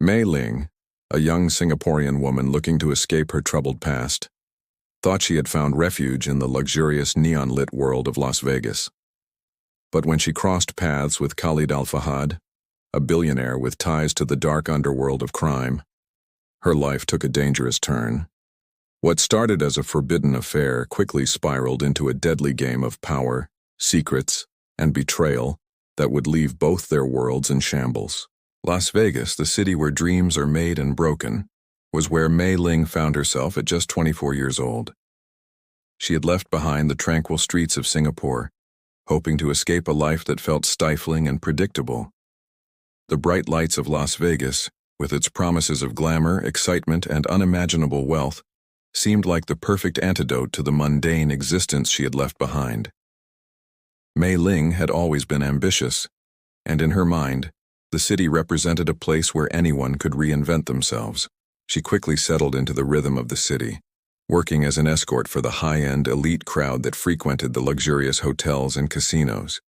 Mei Ling, a young Singaporean woman looking to escape her troubled past, thought she had found refuge in the luxurious neon-lit world of Las Vegas. But when she crossed paths with Khalid Al-Fahad, a billionaire with ties to the dark underworld of crime, her life took a dangerous turn. What started as a forbidden affair quickly spiraled into a deadly game of power, secrets, and betrayal that would leave both their worlds in shambles. Las Vegas, the city where dreams are made and broken, was where Mei Ling found herself at just 24 years old. She had left behind the tranquil streets of Singapore, hoping to escape a life that felt stifling and predictable. The bright lights of Las Vegas, with its promises of glamour, excitement, and unimaginable wealth, seemed like the perfect antidote to the mundane existence she had left behind. Mei Ling had always been ambitious, and in her mind, the city represented a place where anyone could reinvent themselves. She quickly settled into the rhythm of the city, working as an escort for the high-end elite crowd that frequented the luxurious hotels and casinos.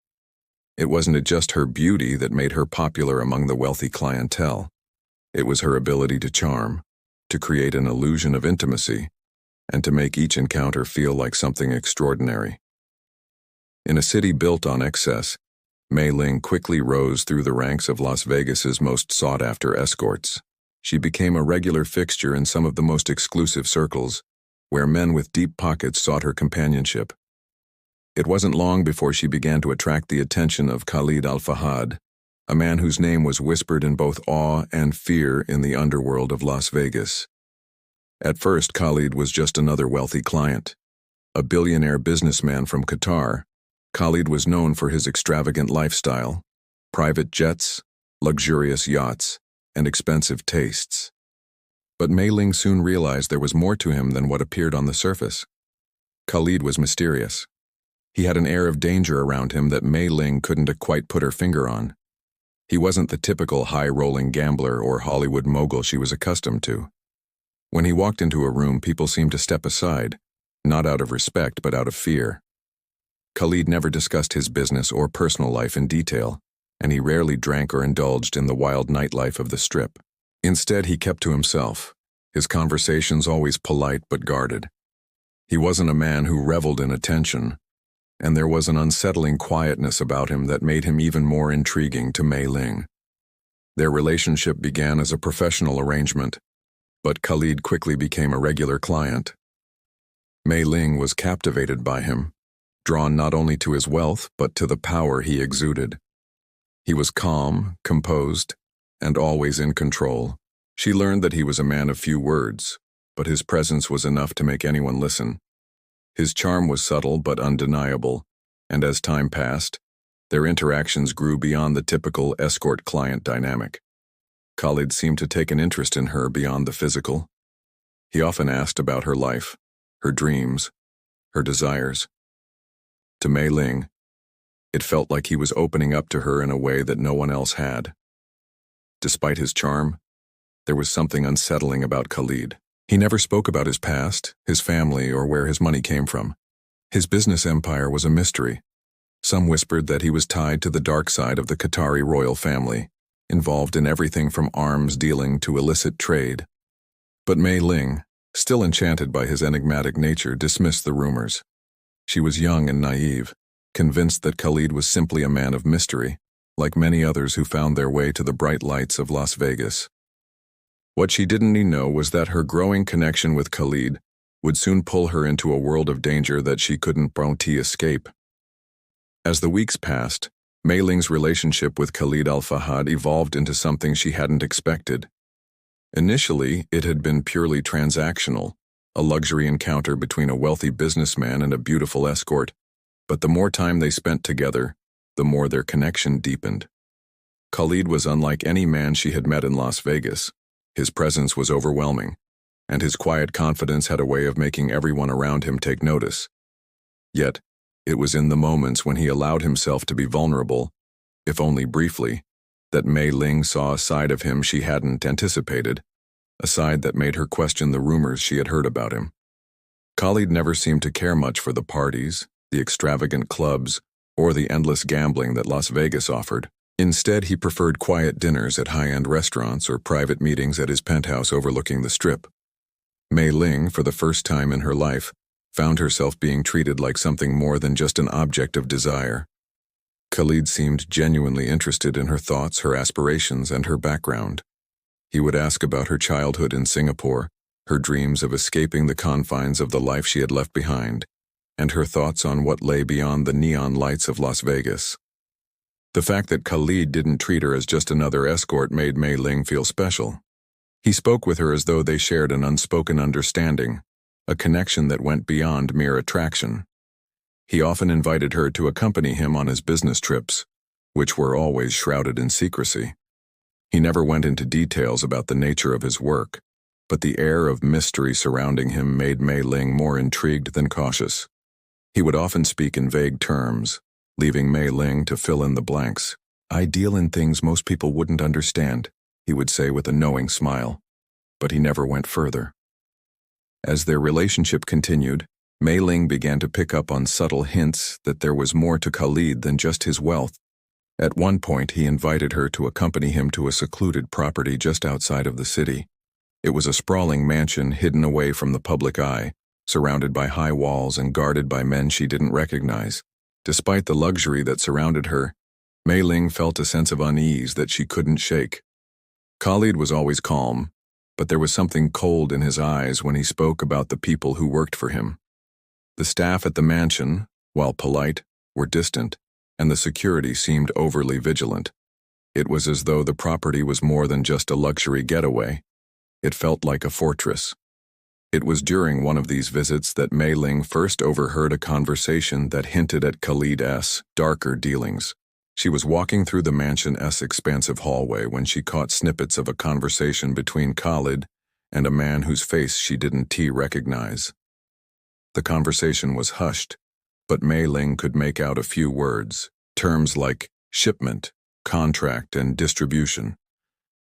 It wasn't just her beauty that made her popular among the wealthy clientele. It was her ability to charm, to create an illusion of intimacy, and to make each encounter feel like something extraordinary. In a city built on excess, Mei Ling quickly rose through the ranks of Las Vegas's most sought-after escorts. She became a regular fixture in some of the most exclusive circles, where men with deep pockets sought her companionship. It wasn't long before she began to attract the attention of Khalid Al-Fahad, a man whose name was whispered in both awe and fear in the underworld of Las Vegas. At first, Khalid was just another wealthy client. A billionaire businessman from Qatar, Khalid was known for his extravagant lifestyle, private jets, luxurious yachts, and expensive tastes. But Mei Ling soon realized there was more to him than what appeared on the surface. Khalid was mysterious. He had an air of danger around him that Mei Ling couldn't quite put her finger on. He wasn't the typical high-rolling gambler or Hollywood mogul she was accustomed to. When he walked into a room, people seemed to step aside, not out of respect but out of fear. Khalid never discussed his business or personal life in detail, and he rarely drank or indulged in the wild nightlife of the Strip. Instead, he kept to himself, his conversations always polite but guarded. He wasn't a man who reveled in attention, and there was an unsettling quietness about him that made him even more intriguing to Mei Ling. Their relationship began as a professional arrangement, but Khalid quickly became a regular client. Mei Ling was captivated by him, drawn not only to his wealth but to the power he exuded. He was calm, composed, and always in control. She learned that he was a man of few words, but his presence was enough to make anyone listen. His charm was subtle but undeniable, and as time passed, their interactions grew beyond the typical escort-client dynamic. Khalid seemed to take an interest in her beyond the physical. He often asked about her life, her dreams, her desires. To Mei Ling, it felt like he was opening up to her in a way that no one else had. Despite his charm, there was something unsettling about Khalid. He never spoke about his past, his family, or where his money came from. His business empire was a mystery. Some whispered that he was tied to the dark side of the Qatari royal family, involved in everything from arms dealing to illicit trade. But Mei Ling, still enchanted by his enigmatic nature, dismissed the rumors. She was young and naive, convinced that Khalid was simply a man of mystery, like many others who found their way to the bright lights of Las Vegas. What she didn't know was that her growing connection with Khalid would soon pull her into a world of danger that she couldn't escape. As the weeks passed, Mei Ling's relationship with Khalid Al-Fahad evolved into something she hadn't expected. Initially, it had been purely transactional, a luxury encounter between a wealthy businessman and a beautiful escort, but the more time they spent together, the more their connection deepened. Khalid was unlike any man she had met in Las Vegas. His presence was overwhelming, and his quiet confidence had a way of making everyone around him take notice. Yet, it was in the moments when he allowed himself to be vulnerable, if only briefly, that Mei Ling saw a side of him she hadn't anticipated, a side that made her question the rumors she had heard about him. Khalid never seemed to care much for the parties, the extravagant clubs, or the endless gambling that Las Vegas offered. Instead, he preferred quiet dinners at high-end restaurants or private meetings at his penthouse overlooking the Strip. Mei Ling, for the first time in her life, found herself being treated like something more than just an object of desire. Khalid seemed genuinely interested in her thoughts, her aspirations, and her background. He would ask about her childhood in Singapore, her dreams of escaping the confines of the life she had left behind, and her thoughts on what lay beyond the neon lights of Las Vegas. The fact that Khalid didn't treat her as just another escort made Mei Ling feel special. He spoke with her as though they shared an unspoken understanding, a connection that went beyond mere attraction. He often invited her to accompany him on his business trips, which were always shrouded in secrecy. He never went into details about the nature of his work, but the air of mystery surrounding him made Mei Ling more intrigued than cautious. He would often speak in vague terms, leaving Mei Ling to fill in the blanks. "I deal in things most people wouldn't understand," he would say with a knowing smile, but he never went further. As their relationship continued, Mei Ling began to pick up on subtle hints that there was more to Khalid than just his wealth. At one point, he invited her to accompany him to a secluded property just outside of the city. It was a sprawling mansion hidden away from the public eye, surrounded by high walls and guarded by men she didn't recognize. Despite the luxury that surrounded her, Mei Ling felt a sense of unease that she couldn't shake. Khalid was always calm, but there was something cold in his eyes when he spoke about the people who worked for him. The staff at the mansion, while polite, were distant, and the security seemed overly vigilant. It was as though the property was more than just a luxury getaway. It felt like a fortress. It was during one of these visits that Mei Ling first overheard a conversation that hinted at Khalid's darker dealings. She was walking through the mansion's expansive hallway when she caught snippets of a conversation between Khalid and a man whose face she didn't recognize. The conversation was hushed, but Mei Ling could make out a few words, terms like shipment, contract, and distribution.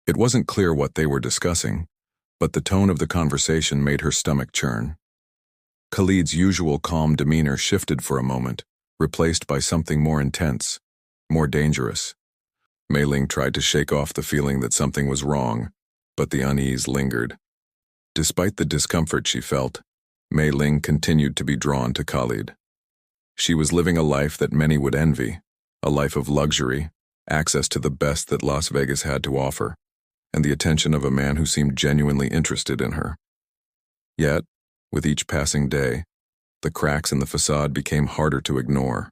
It wasn't clear what they were discussing, but the tone of the conversation made her stomach churn. Khalid's usual calm demeanor shifted for a moment, replaced by something more intense, more dangerous. Mei Ling tried to shake off the feeling that something was wrong, but the unease lingered. Despite the discomfort she felt, Mei Ling continued to be drawn to Khalid. She was living a life that many would envy, a life of luxury, access to the best that Las Vegas had to offer, and the attention of a man who seemed genuinely interested in her. Yet, with each passing day, the cracks in the facade became harder to ignore.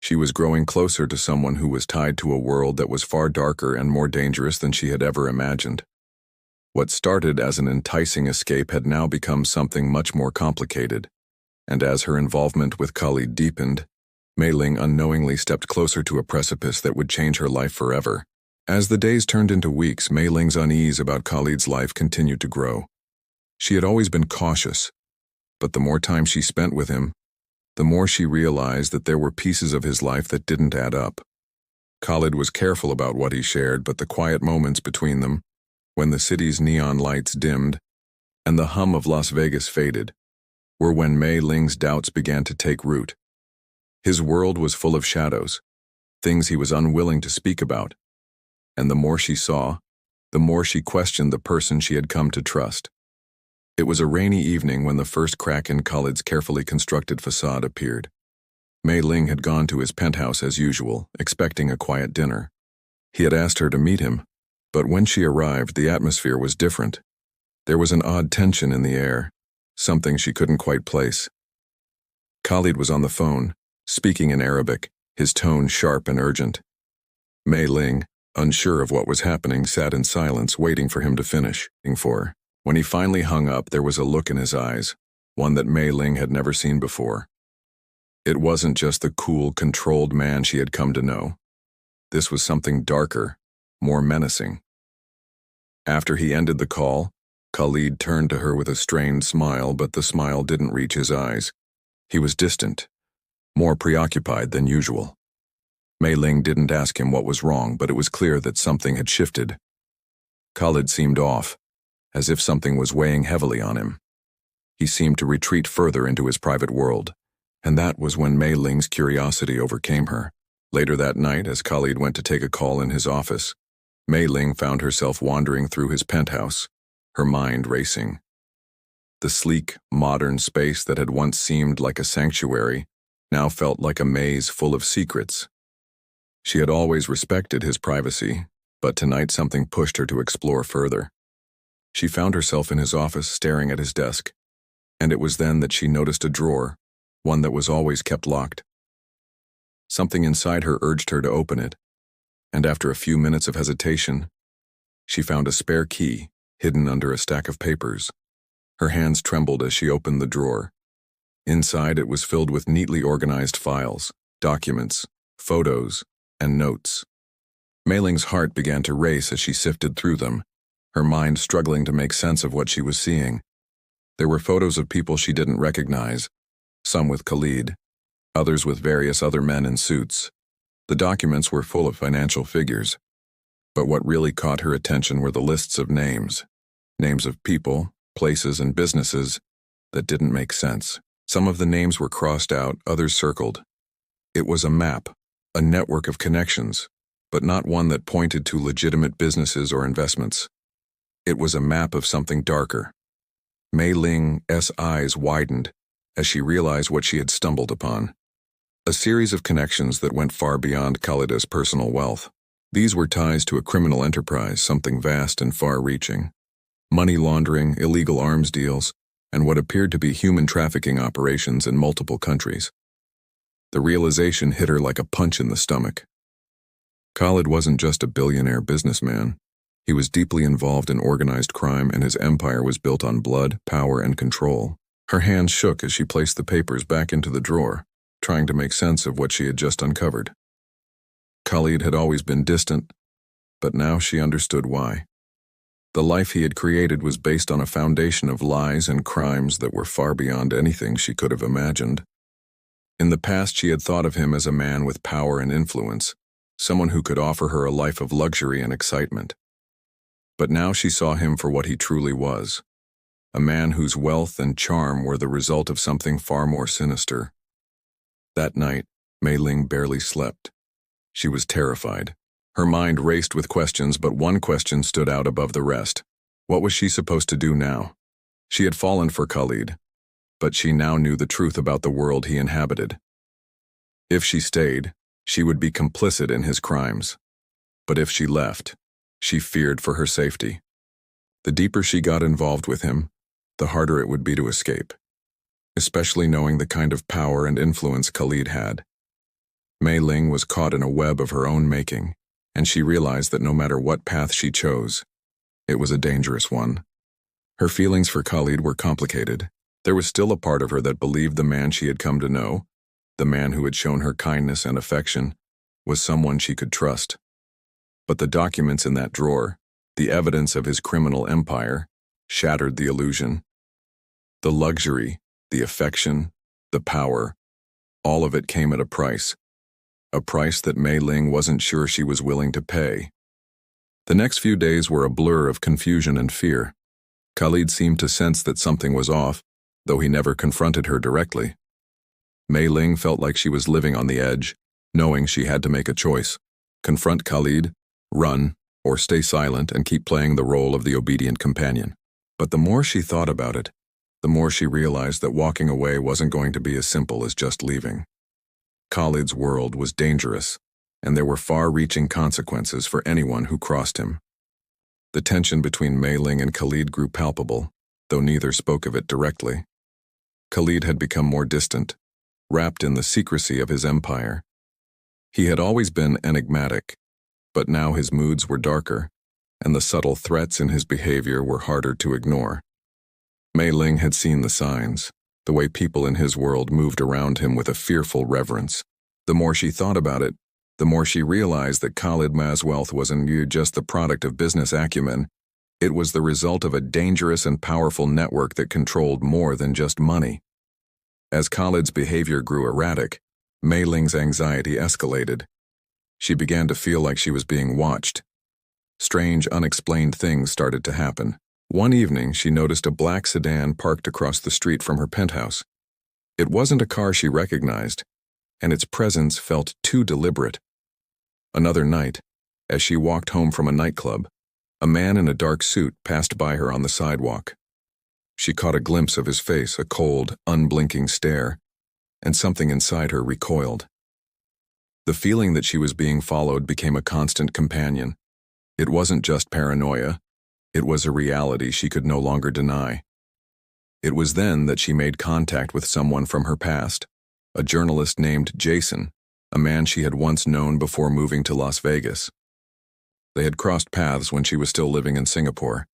She was growing closer to someone who was tied to a world that was far darker and more dangerous than she had ever imagined. What started as an enticing escape had now become something much more complicated, and as her involvement with Khalid deepened, Mei Ling unknowingly stepped closer to a precipice that would change her life forever. As the days turned into weeks, Mei Ling's unease about Khalid's life continued to grow. She had always been cautious, but the more time she spent with him, the more she realized that there were pieces of his life that didn't add up. Khalid was careful about what he shared, but the quiet moments between them, when the city's neon lights dimmed and the hum of Las Vegas faded, were when Mei Ling's doubts began to take root. His world was full of shadows, things he was unwilling to speak about, and the more she saw, the more she questioned the person she had come to trust. It was a rainy evening when the first crack in Khalid's carefully constructed facade appeared. Mei Ling had gone to his penthouse as usual, expecting a quiet dinner. He had asked her to meet him, but when she arrived, the atmosphere was different. There was an odd tension in the air, something she couldn't quite place. Khalid was on the phone, speaking in Arabic, his tone sharp and urgent. Mei Ling, unsure of what was happening, sat in silence, waiting for him to finish. When he finally hung up, there was a look in his eyes, one that Mei Ling had never seen before. It wasn't just the cool, controlled man she had come to know. This was something darker, more menacing. After he ended the call, Khalid turned to her with a strained smile, but the smile didn't reach his eyes. He was distant, more preoccupied than usual. Mei Ling didn't ask him what was wrong, but it was clear that something had shifted. Khalid seemed off, as if something was weighing heavily on him. He seemed to retreat further into his private world, and that was when Mei Ling's curiosity overcame her. Later that night, as Khalid went to take a call in his office, Mei Ling found herself wandering through his penthouse, her mind racing. The sleek, modern space that had once seemed like a sanctuary now felt like a maze full of secrets. She had always respected his privacy, but tonight something pushed her to explore further. She found herself in his office staring at his desk, and it was then that she noticed a drawer, one that was always kept locked. Something inside her urged her to open it, and after a few minutes of hesitation, she found a spare key hidden under a stack of papers. Her hands trembled as she opened the drawer. Inside, it was filled with neatly organized files, documents, photos, and notes. Mei Ling's heart began to race as she sifted through them, her mind struggling to make sense of what she was seeing. There were photos of people she didn't recognize, some with Khalid, others with various other men in suits. The documents were full of financial figures, but what really caught her attention were the lists of names of people, places, and businesses that didn't make sense. Some of the names were crossed out, others circled. It was a map, a network of connections, but not one that pointed to legitimate businesses or investments. It was a map of something darker. Mei Ling's eyes widened as she realized what she had stumbled upon. A series of connections that went far beyond Khalid's personal wealth. These were ties to a criminal enterprise, something vast and far-reaching. Money laundering, illegal arms deals, and what appeared to be human trafficking operations in multiple countries. The realization hit her like a punch in the stomach. Khalid wasn't just a billionaire businessman. He was deeply involved in organized crime, and his empire was built on blood, power, and control. Her hands shook as she placed the papers back into the drawer, trying to make sense of what she had just uncovered. Khalid had always been distant, but now she understood why. The life he had created was based on a foundation of lies and crimes that were far beyond anything she could have imagined. In the past, she had thought of him as a man with power and influence, someone who could offer her a life of luxury and excitement. But now she saw him for what he truly was, a man whose wealth and charm were the result of something far more sinister. That night, Mei Ling barely slept. She was terrified. Her mind raced with questions, but one question stood out above the rest. What was she supposed to do now? She had fallen for Khalid, but she now knew the truth about the world he inhabited. If she stayed, she would be complicit in his crimes. But if she left, she feared for her safety. The deeper she got involved with him, the harder it would be to escape, especially knowing the kind of power and influence Khalid had. Mei Ling was caught in a web of her own making, and she realized that no matter what path she chose, it was a dangerous one. Her feelings for Khalid were complicated. There was still a part of her that believed the man she had come to know, the man who had shown her kindness and affection, was someone she could trust. But the documents in that drawer, the evidence of his criminal empire, shattered the illusion. The luxury, the affection, the power, all of it came at a price that Mei Ling wasn't sure she was willing to pay. The next few days were a blur of confusion and fear. Khalid seemed to sense that something was off, though he never confronted her directly. Mei Ling felt like she was living on the edge, knowing she had to make a choice: confront Khalid, run, or stay silent and keep playing the role of the obedient companion. But the more she thought about it, the more she realized that walking away wasn't going to be as simple as just leaving. Khalid's world was dangerous, and there were far-reaching consequences for anyone who crossed him. The tension between Mei Ling and Khalid grew palpable, though neither spoke of it directly. Khalid had become more distant, wrapped in the secrecy of his empire. He had always been enigmatic, but now his moods were darker, and the subtle threats in his behavior were harder to ignore. Mei Ling had seen the signs, the way people in his world moved around him with a fearful reverence. The more she thought about it, the more she realized that Khalid's wealth wasn't just the product of business acumen. It was the result of a dangerous and powerful network that controlled more than just money. As Khalid's behavior grew erratic, Mei Ling's anxiety escalated. She began to feel like she was being watched. Strange, unexplained things started to happen. One evening, she noticed a black sedan parked across the street from her penthouse. It wasn't a car she recognized. and its presence felt too deliberate. Another night, as she walked home from a nightclub, a man in a dark suit passed by her on the sidewalk. She caught a glimpse of his face, a cold, unblinking stare, and something inside her recoiled. The feeling that she was being followed became a constant companion. It wasn't just paranoia, it was a reality she could no longer deny. It was then that she made contact with someone from her past, a journalist named Jason, a man she had once known before moving to Las Vegas. They had crossed paths when she was still living in Singapore,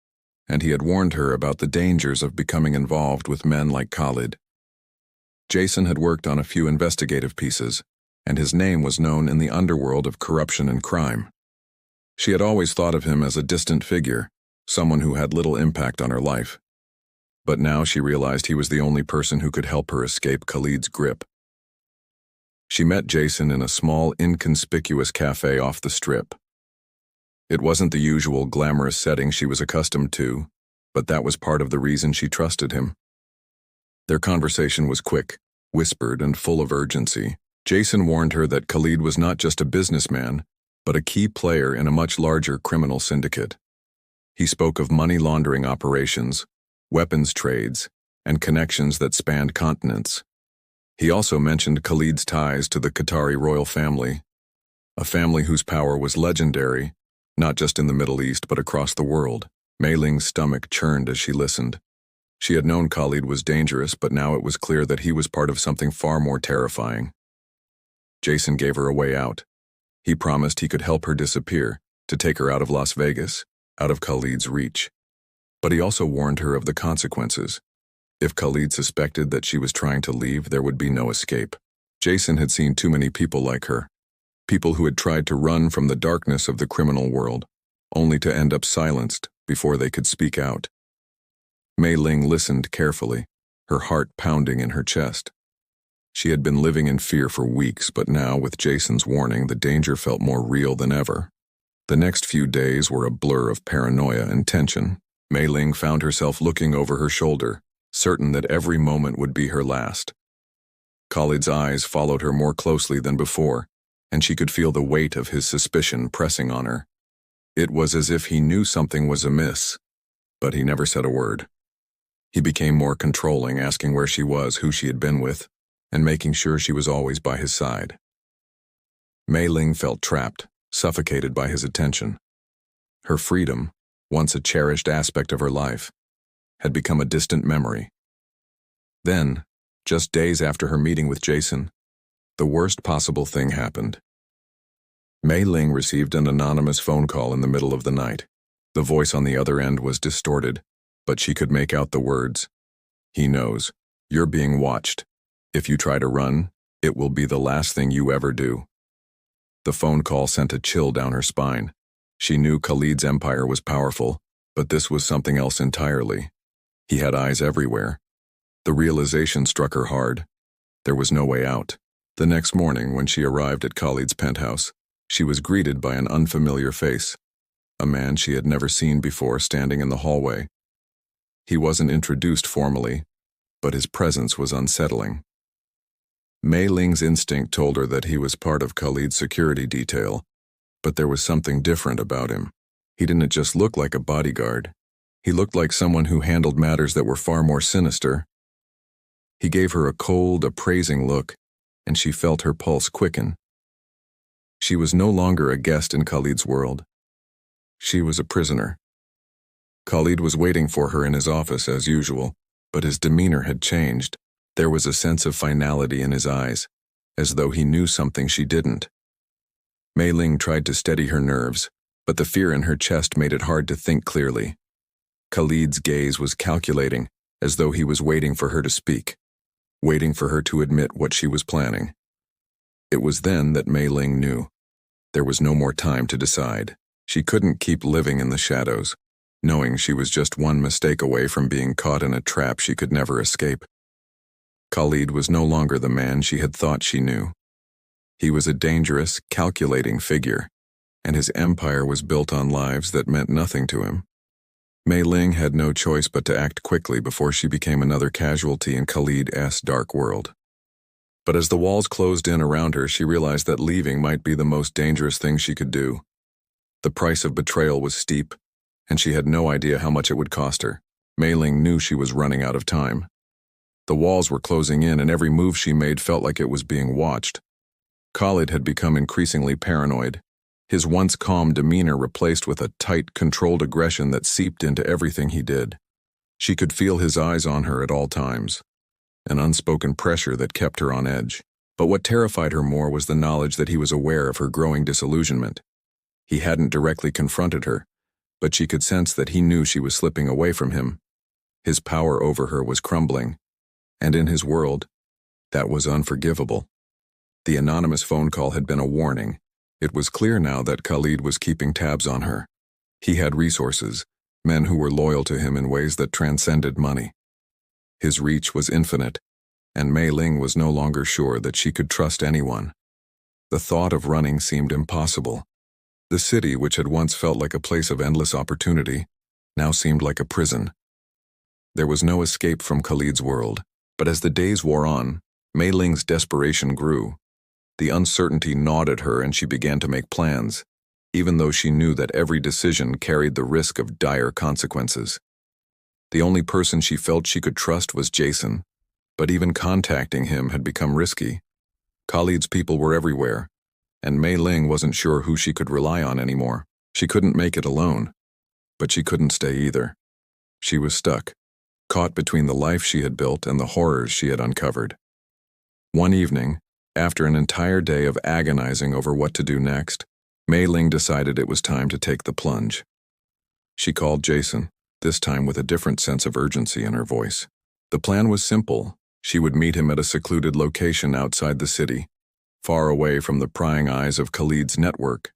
and he had warned her about the dangers of becoming involved with men like Khalid. Jason had worked on a few investigative pieces, and his name was known in the underworld of corruption and crime. She had always thought of him as a distant figure, someone who had little impact on her life. But now she realized he was the only person who could help her escape Khalid's grip. She met Jason in a small, inconspicuous cafe off the Strip. It wasn't the usual glamorous setting she was accustomed to, but that was part of the reason she trusted him. Their conversation was quick, whispered, and full of urgency. Jason warned her that Khalid was not just a businessman, but a key player in a much larger criminal syndicate. He spoke of money laundering operations, weapons trades, and connections that spanned continents. He also mentioned Khalid's ties to the Qatari royal family, a family whose power was legendary, not just in the Middle East but across the world. Mei Ling's stomach churned as she listened. She had known Khalid was dangerous, but now it was clear that he was part of something far more terrifying. Jason gave her a way out. He promised he could help her disappear, to take her out of Las Vegas, out of Khalid's reach. But he also warned her of the consequences. If Khalid suspected that she was trying to leave, there would be no escape. Jason had seen too many people like her, people who had tried to run from the darkness of the criminal world, only to end up silenced before they could speak out. Mei Ling listened carefully, her heart pounding in her chest. She had been living in fear for weeks, but now, with Jason's warning, the danger felt more real than ever. The next few days were a blur of paranoia and tension. Mei Ling found herself looking over her shoulder, certain that every moment would be her last. Khalid's eyes followed her more closely than before, and she could feel the weight of his suspicion pressing on her. It was as if he knew something was amiss, but he never said a word. He became more controlling, asking where she was, who she had been with, and making sure she was always by his side. Mei Ling felt trapped, suffocated by his attention. Her freedom, once a cherished aspect of her life, had become a distant memory. Then, just days after her meeting with Jason, the worst possible thing happened. Mei Ling received an anonymous phone call in the middle of the night. The voice on the other end was distorted, but she could make out the words. "He knows. You're being watched. If you try to run, it will be the last thing you ever do." The phone call sent a chill down her spine. She knew Khalid's empire was powerful, but this was something else entirely. He had eyes everywhere. The realization struck her hard. There was no way out. The next morning, when she arrived at Khalid's penthouse, she was greeted by an unfamiliar face, a man she had never seen before standing in the hallway. He wasn't introduced formally, but his presence was unsettling. Mei Ling's instinct told her that he was part of Khalid's security detail, but there was something different about him. He didn't just look like a bodyguard. He looked like someone who handled matters that were far more sinister. He gave her a cold, appraising look, and she felt her pulse quicken. She was no longer a guest in Khalid's world. She was a prisoner. Khalid was waiting for her in his office as usual, but his demeanor had changed. There was a sense of finality in his eyes, as though he knew something she didn't. Mei Ling tried to steady her nerves, but the fear in her chest made it hard to think clearly. Khalid's gaze was calculating, as though he was waiting for her to speak, waiting for her to admit what she was planning. It was then that Mei Ling knew. There was no more time to decide. She couldn't keep living in the shadows, knowing she was just one mistake away from being caught in a trap she could never escape. Khalid was no longer the man she had thought she knew. He was a dangerous, calculating figure, and his empire was built on lives that meant nothing to him. Mei Ling had no choice but to act quickly before she became another casualty in Khalid's dark world. But as the walls closed in around her, she realized that leaving might be the most dangerous thing she could do. The price of betrayal was steep, and she had no idea how much it would cost her. Mei Ling knew she was running out of time. The walls were closing in, and every move she made felt like it was being watched. Khalid had become increasingly paranoid, his once calm demeanor replaced with a tight, controlled aggression that seeped into everything he did. She could feel his eyes on her at all times, an unspoken pressure that kept her on edge. But what terrified her more was the knowledge that he was aware of her growing disillusionment. He hadn't directly confronted her, but she could sense that he knew she was slipping away from him. His power over her was crumbling, and in his world, that was unforgivable. The anonymous phone call had been a warning. It was clear now that Khalid was keeping tabs on her. He had resources, men who were loyal to him in ways that transcended money. His reach was infinite, and Mei Ling was no longer sure that she could trust anyone. The thought of running seemed impossible. The city, which had once felt like a place of endless opportunity, now seemed like a prison. There was no escape from Khalid's world, but as the days wore on, Mei Ling's desperation grew. The uncertainty gnawed at her, and she began to make plans, even though she knew that every decision carried the risk of dire consequences. The only person she felt she could trust was Jason, but even contacting him had become risky. Khalid's people were everywhere, and Mei Ling wasn't sure who she could rely on anymore. She couldn't make it alone, but she couldn't stay either. She was stuck, caught between the life she had built and the horrors she had uncovered. One evening, after an entire day of agonizing over what to do next, Mei Ling decided it was time to take the plunge. She called Jason, this time with a different sense of urgency in her voice. The plan was simple. She would meet him at a secluded location outside the city, far away from the prying eyes of Khalid's network.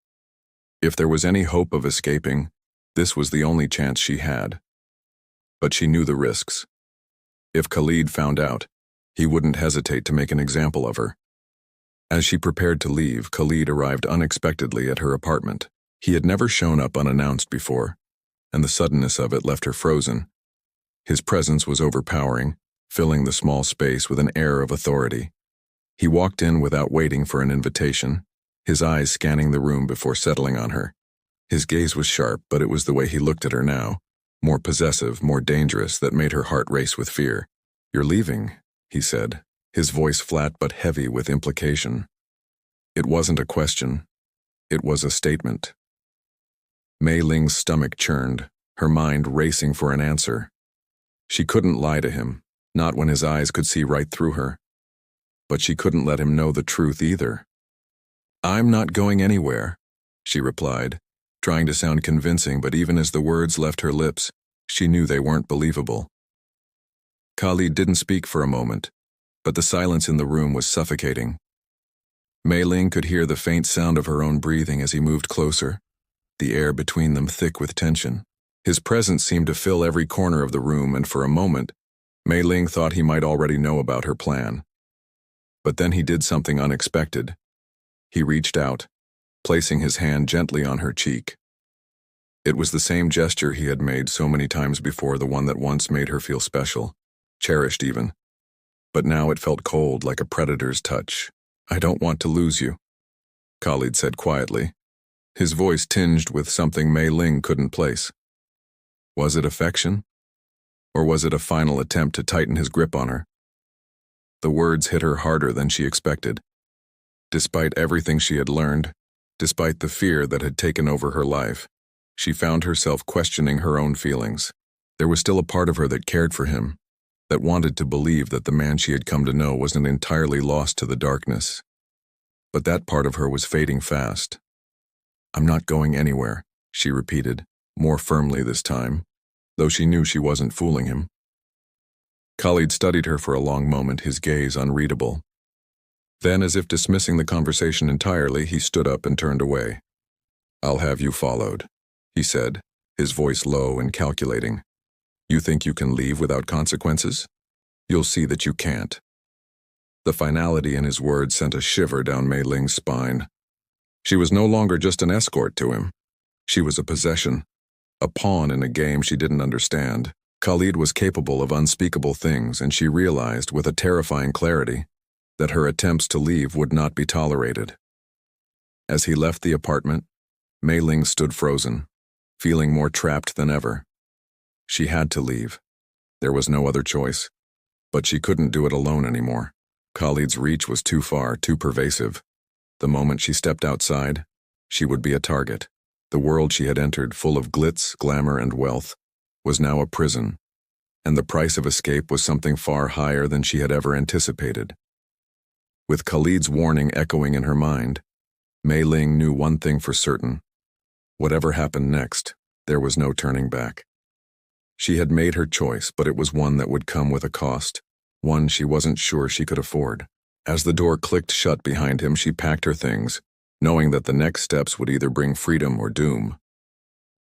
If there was any hope of escaping, this was the only chance she had. But she knew the risks. If Khalid found out, he wouldn't hesitate to make an example of her. As she prepared to leave, Khalid arrived unexpectedly at her apartment. He had never shown up unannounced before, and the suddenness of it left her frozen. His presence was overpowering, filling the small space with an air of authority. He walked in without waiting for an invitation, his eyes scanning the room before settling on her. His gaze was sharp, but it was the way he looked at her now, more possessive, more dangerous, that made her heart race with fear. "You're leaving," he said, his voice flat but heavy with implication. It wasn't a question. It was a statement. Mei Ling's stomach churned, her mind racing for an answer. She couldn't lie to him, not when his eyes could see right through her. But she couldn't let him know the truth either. "I'm not going anywhere," she replied, trying to sound convincing, but even as the words left her lips, she knew they weren't believable. Khalid didn't speak for a moment, but the silence in the room was suffocating. Mei Ling could hear the faint sound of her own breathing as he moved closer, the air between them thick with tension. His presence seemed to fill every corner of the room, and for a moment, Mei Ling thought he might already know about her plan. But then he did something unexpected. He reached out, placing his hand gently on her cheek. It was the same gesture he had made so many times before, the one that once made her feel special, cherished even. But now it felt cold, like a predator's touch. "I don't want to lose you," Khalid said quietly, his voice tinged with something Mei Ling couldn't place. Was it affection? Or was it a final attempt to tighten his grip on her? The words hit her harder than she expected. Despite everything she had learned, despite the fear that had taken over her life, she found herself questioning her own feelings. There was still a part of her that cared for him, that wanted to believe that the man she had come to know wasn't entirely lost to the darkness. But that part of her was fading fast. "I'm not going anywhere," she repeated, more firmly this time, though she knew she wasn't fooling him. Khalid studied her for a long moment, his gaze unreadable. Then, as if dismissing the conversation entirely, he stood up and turned away. "I'll have you followed," he said, his voice low and calculating. "You think you can leave without consequences? You'll see that you can't." The finality in his words sent a shiver down Mei Ling's spine. She was no longer just an escort to him. She was a possession, a pawn in a game she didn't understand. Khalid was capable of unspeakable things, and she realized with a terrifying clarity that her attempts to leave would not be tolerated. As he left the apartment, Mei Ling stood frozen, feeling more trapped than ever. She had to leave. There was no other choice. But she couldn't do it alone anymore. Khalid's reach was too far, too pervasive. The moment she stepped outside, she would be a target. The world she had entered, full of glitz, glamour, and wealth, was now a prison, and the price of escape was something far higher than she had ever anticipated. With Khalid's warning echoing in her mind, Mei Ling knew one thing for certain. Whatever happened next, there was no turning back. She had made her choice, but it was one that would come with a cost, one she wasn't sure she could afford. As the door clicked shut behind him, she packed her things, knowing that the next steps would either bring freedom or doom.